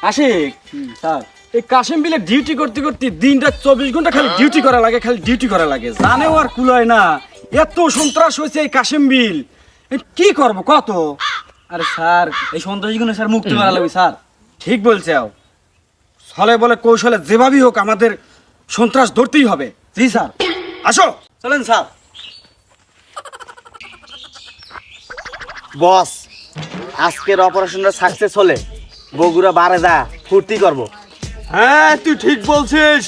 Ashiq sir, এই কাশিম বিলে duty করতে করতে দিনটা 24 ঘন্টা খালি ডিউটি করা লাগে, খালি ডিউটি করা লাগে, জানেও আর কুলায় না। এত সন্ত্রাস হয়েছে এই কাশিম বিল, কি করব কত? আরে স্যার, এই সন্ত্রাসীগুলো স্যার মুক্তি করা লাগবে স্যার। ঠিক বলছে, ছলে বলে কৌশলে যেভাবেই হোক আমাদের সন্ত্রাস ধরতেই হবে। জি স্যার, আসো চলেন স্যার। বস, আজকের অপারেশনটা সাকসেস হলে বগুড়া বারে যা ফুর্তি করব। হ্যাঁ, তুই ঠিক বলছিস।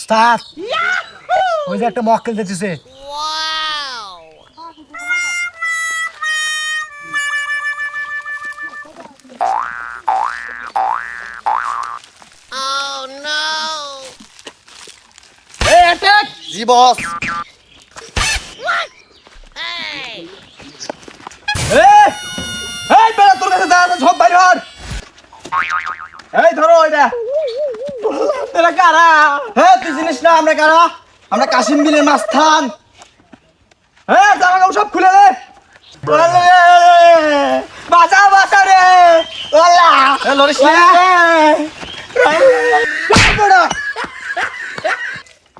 স্টার্ট। ওই যে একটা মক্কেল দিতেছে। জি বস। এই বেলা তোর কাছে দাঁড়াতে সব বাইরে হর। এই ধরো এটা। তোরা কারা? হ্যাঁ, তুই জানিস না আমরা কারা? আমরা কাশিম বিলের মাস্তান। হ্যাঁ, জামা কাপড় সব খুলে দে। বাঁচা বাঁচা রে। ওলা লরিস না।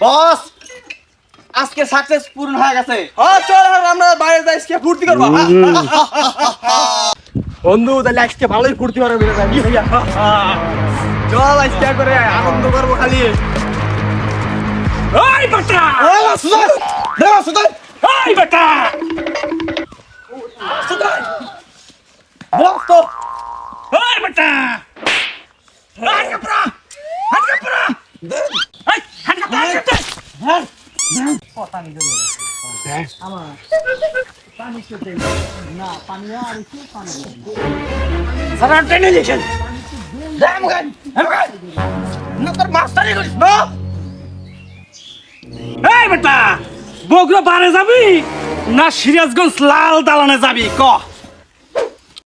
বস, আজকে সাকসেস পূর্ণ হয়ে গেছে। চল আমরা বাইরে যাই, আজকে ফুর্তি করবো। বন্ধু, তাহলে আজকে ভালোই ফুর্তি করবো। চল আজকে করে আনন্দ করবো খালি। ওই বেটা, ওই বেটা, বস তো, ওই বেটা, হাত কাপড়া, হাত কাপড়া, এই হাত কাপড়া, হ্যাঁ পানি ধরে আমার পানি খেতে না, পানি আর একটু পানি সারা ট্রেনে লিখেন দামগান দামগান না তোর মাস্টারি করিস না। এই বেটা, বগুড়া বারে যাবি না সিরাজগঞ্জ লাল দালানে যাবি ক?